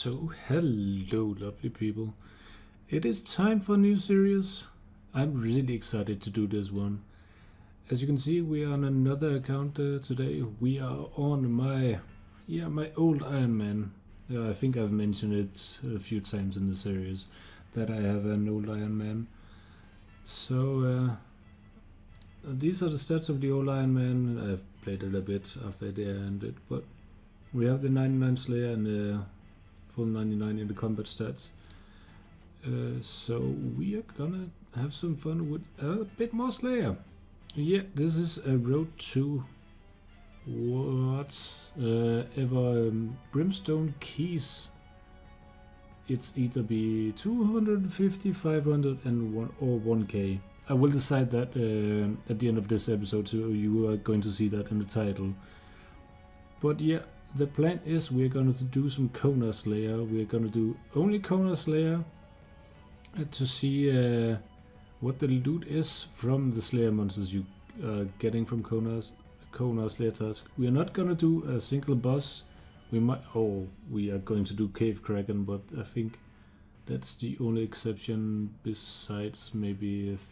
So hello lovely people, it is time for a new series. I'm really excited to do this one. As you can see, we are on another account today. We are on my old Iron Man. I think I've mentioned it a few times in the series that I have an old Iron Man. So these are the stats of the old Iron Man. I've played it a bit after they ended, but we have the 99 Slayer and the full 99 in the combat stats. So we are gonna have some fun with a bit more Slayer. Yeah, this is a road to whatever Brimstone keys. It's either be 250, 500 and 1 or 1k. I will decide that at the end of this episode, so you are going to see that in the title. But yeah, the plan is we're going to do some Kona Slayer. We're going to do only Kona Slayer to see what the loot is from the Slayer monsters you are getting from Kona Slayer task. We are not going to do a single boss. We are going to do Cave Kraken, but I think that's the only exception besides maybe if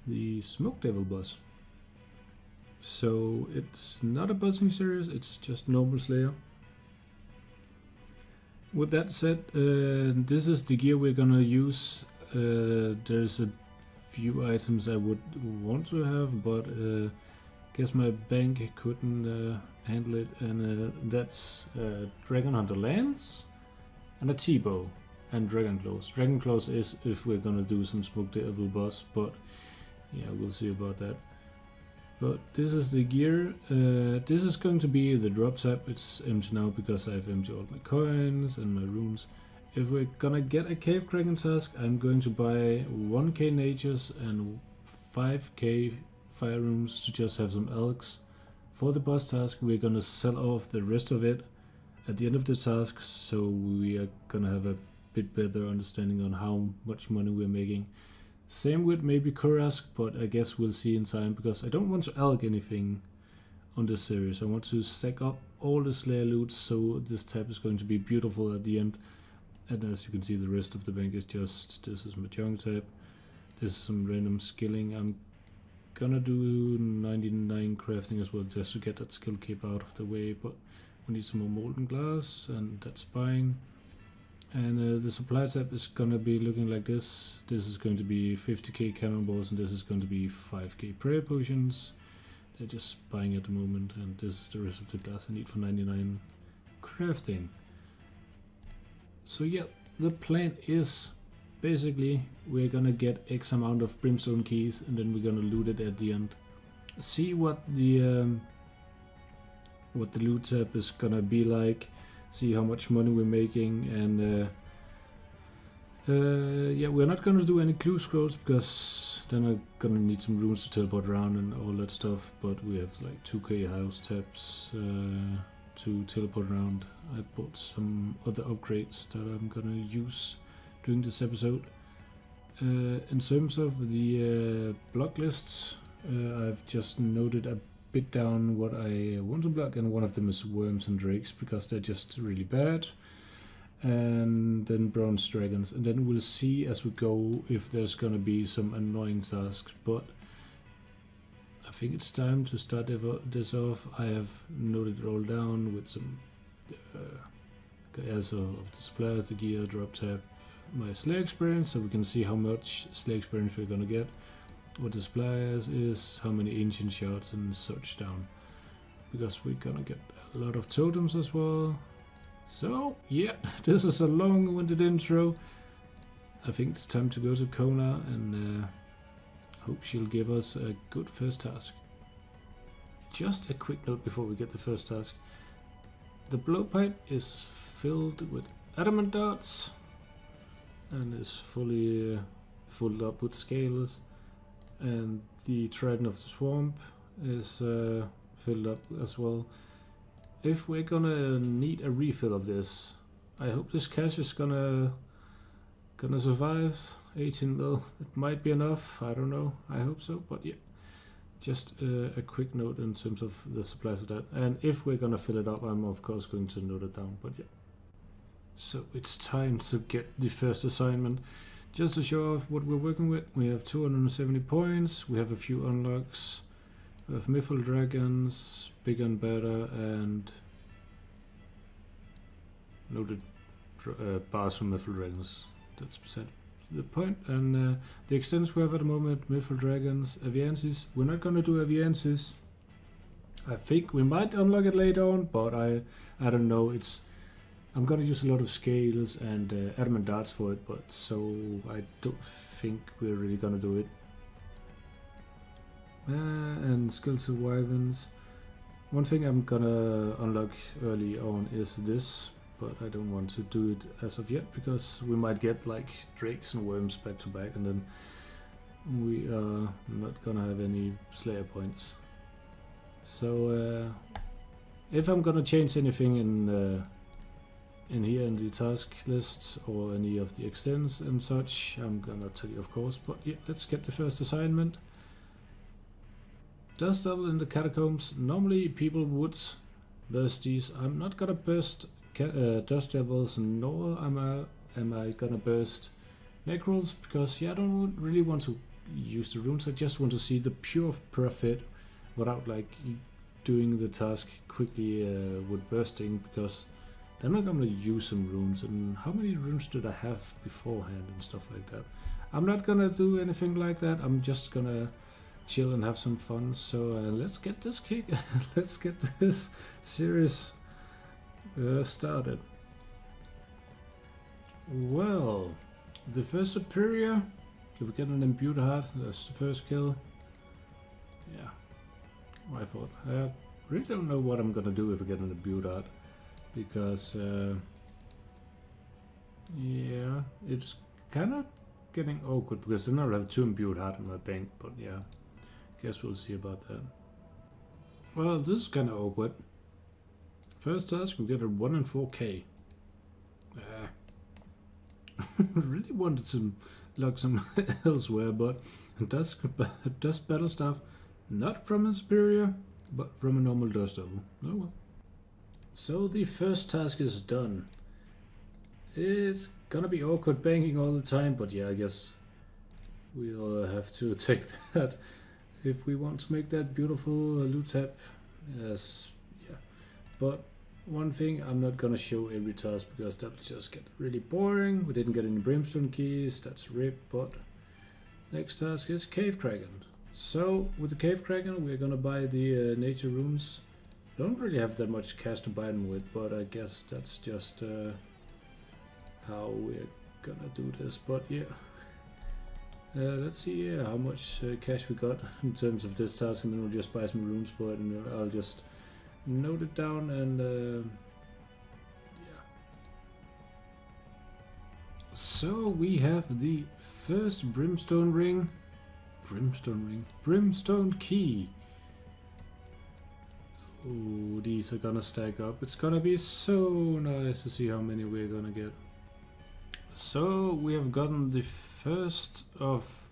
the Smoke Devil boss. So it's not a bossing series, it's just normal Slayer. With that said, this is the gear we're gonna use. There's a few items I would want to have, but guess my bank couldn't handle it, and that's Dragon Hunter Lance and a T-bow and Dragon Claws. Dragon Claws is if we're gonna do some Smoke Devil boss, but yeah, we'll see about that. But this is the gear. This is going to be the drop tab. It's empty now because I've emptied all my coins and my runes. If we're gonna get a Cave Kraken task, I'm going to buy 1k natures and 5k fire runes to just have some elks. For the boss task, we're gonna sell off the rest of it at the end of the task, so we are gonna have a bit better understanding on how much money we're making. Same with maybe Kurask, but I guess we'll see in time, because I don't want to elk anything on this series. I want to stack up all the Slayer loot, so this tab is going to be beautiful at the end. And as you can see, the rest of the bank is just, this is my junk tab, this is some random skilling. I'm gonna do 99 crafting as well, just to get that skill cape out of the way, but we need some more molten glass, and that's buying. And the supply tab is gonna be looking like this. This is going to be 50k cannonballs, and this is going to be 5k prayer potions. They're just buying at the moment, and this is the rest of the glass I need for 99 crafting. So yeah, the plan is basically we're gonna get X amount of Brimstone keys, and then we're gonna loot it at the end. See what the loot tab is gonna be like. See how much money we're making, and yeah, we're not gonna do any clue scrolls because then I'm gonna need some runes to teleport around and all that stuff. But we have like 2k house tabs to teleport around. I bought some other upgrades that I'm gonna use during this episode. In terms of the block lists, I've just noted a bit down what I want to block, and one of them is worms and drakes because they're just really bad, and then bronze dragons, and then we'll see as we go if there's gonna be some annoying tasks. But I think it's time to start this off. I have noted it all down with some guys of the suppliers, the gear, drop tab, my Slayer experience, so we can see how much Slayer experience we're gonna get, what the suppliers is, how many ancient shards and such down, because we're gonna get a lot of totems as well. So yeah, this is a long-winded intro. I think it's time to go to Kona, and hope she'll give us a good first task. Just a quick note before we get the first task. The blowpipe is filled with adamant darts and is fully filled up with scales. And the Trident of the Swamp is filled up as well. If we're gonna need a refill of this, I hope this cache is gonna survive. 18 mil, it might be enough, I don't know, I hope so, but yeah. Just a quick note in terms of the supplies of that. And if we're gonna fill it up, I'm of course going to note it down, but yeah. So it's time to get the first assignment. Just to show off what we're working with, we have 270 points, we have a few unlocks, we have Mythal Dragons, Bigger and Better, and loaded bars from Mythal Dragons. That's percent the point. And the extents we have at the moment, Mythal Dragons, Aviances. We're not gonna do Aviances. I think we might unlock it later on, but I don't know. I'm gonna use a lot of scales and adamant darts for it, but so I don't think we're really gonna do it. And skills of wyverns. One thing I'm gonna unlock early on is this, but I don't want to do it as of yet because we might get like drakes and worms back to back, and then we are not gonna have any slayer points. So if I'm gonna change anything in here in the task lists or any of the extents and such, I'm gonna tell you of course. But yeah, let's get the first assignment. Dust Devil in the Catacombs. Normally people would burst these. I'm not gonna burst Dust Devils, nor am I gonna burst Necrals, because yeah, I don't really want to use the runes. I just want to see the pure profit without like doing the task quickly with bursting, because then I'm gonna use some runes. And how many runes did I have beforehand and stuff like that? I'm not gonna do anything like that. I'm just gonna chill and have some fun. So let's get this kick. Let's get this series started. Well, the first superior, if we get an imbued heart, that's the first kill. Yeah, my fault. I really don't know what I'm gonna do if I get an imbued heart, because yeah, it's kind of getting awkward because then I'll have 2 imbued heart in my bank, but yeah, guess we'll see about that. Well, this is kind of awkward. First task, we get a 1 in 4k. Really wanted to lock some elsewhere, but dust battle stuff, not from a superior, but from a normal dust devil. Oh well. So the first task is done. It's gonna be awkward banking all the time, but yeah, I guess we'll have to take that if we want to make that beautiful loot tab. Yes, yeah. But one thing, I'm not gonna show every task because that'll just get really boring. We didn't get any Brimstone keys, that's rip, but next task is Cave Kraken. So with the Cave Kraken, we're gonna buy the nature rooms. Don't really have that much cash to buy them with, but I guess that's just how we're gonna do this. But yeah, let's see how much cash we got in terms of this task, and then we'll just buy some rooms for it, and I'll just note it down. And yeah, so we have the first Brimstone key. Oh, these are gonna stack up. It's gonna be so nice to see how many we're gonna get. So we have gotten the first of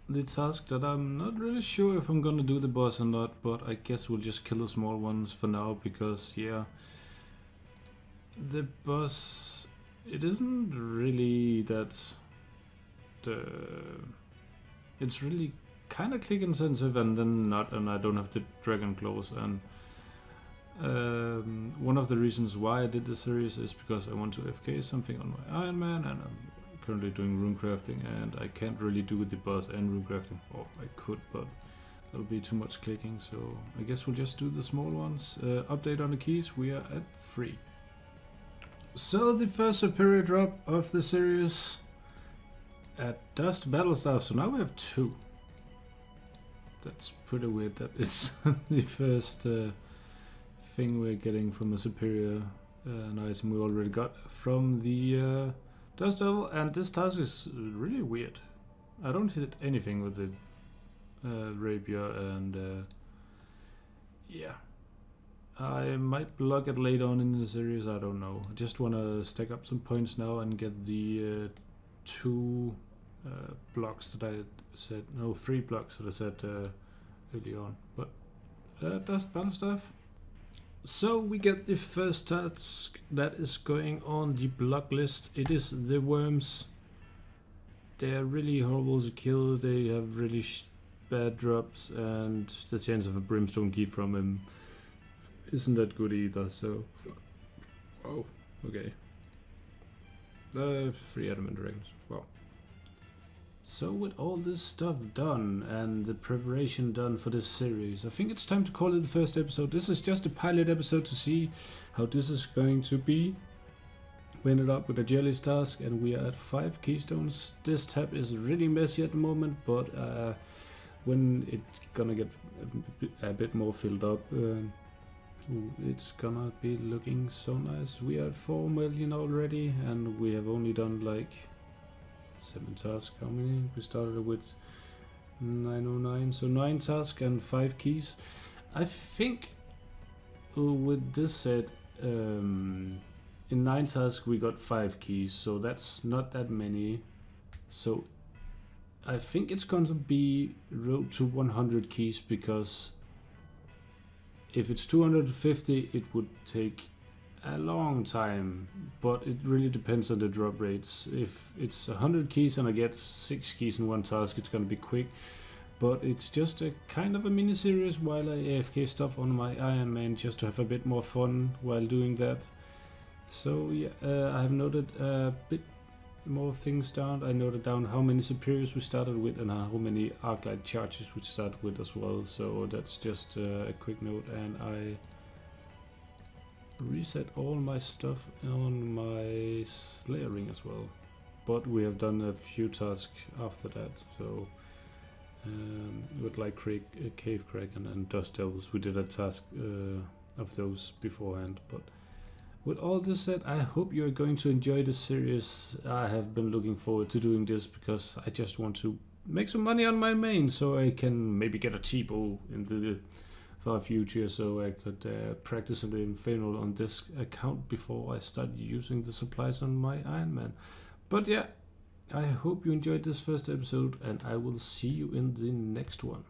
the task that I'm not really sure if I'm gonna do the boss or not, but I guess we'll just kill the small ones for now, because yeah, the boss, it isn't really that it's really kind of click intensive, and then not, and I don't have the dragon claws. And one of the reasons why I did this series is because I want to FK something on my Iron Man, and I'm currently doing rune crafting, and I can't really do the boss and rune crafting. Oh, I could, but that'll be too much clicking, so I guess we'll just do the small ones. Update on the keys, we are at 3. So the first superior drop of the series at Dust Battlestaff, so now we have 2. That's pretty weird that it's the first thing we're getting from a superior an item we already got from the Dust Devil, and this task is really weird. I don't hit anything with the rapier, and yeah, I might block it later on in the series, I don't know. I just want to stack up some points now and get the 2 blocks that I said, no, 3 blocks that I said early on. But dust battle stuff. So we get the first task that is going on the block list. It is the worms. They are really horrible to kill. They have really bad drops, and the chance of a brimstone key from him isn't that good either. So, oh, okay. 3 adamant dragons. Wow. So with all this stuff done and the preparation done for this series, I think it's time to call it the first episode. This is just a pilot episode to see how this is going to be. We ended up with a jelly's task and we are at 5 keystones. This tab is really messy at the moment, but when it's gonna get a bit more filled up, it's gonna be looking so nice. We are at 4 million already and we have only done like 7 tasks. How many? We started with 909, so 9 tasks and 5 keys. I think with this set, in 9 tasks we got 5 keys, so that's not that many. So I think it's going to be road to 100 keys, because if it's 250 it would take a long time, but it really depends on the drop rates. If it's 100 keys and I get 6 keys in one task, it's gonna be quick, but it's just a kind of a mini series while I AFK stuff on my Iron Man, just to have a bit more fun while doing that. So yeah, I have noted a bit more things down. I noted down how many superiors we started with and how many arc-light charges we started with as well, so that's just a quick note. And I reset all my stuff on my Slayer ring as well, but we have done a few tasks after that. So with like Cave Kraken and Dust Devils, we did a task of those beforehand. But with all this said, I hope you're going to enjoy this series. I have been looking forward to doing this because I just want to make some money on my main, so I can maybe get a cheapo in the far future, so I could practice in the Infernal on this account before I start using the supplies on my Iron Man. But yeah, I hope you enjoyed this first episode, and I will see you in the next one.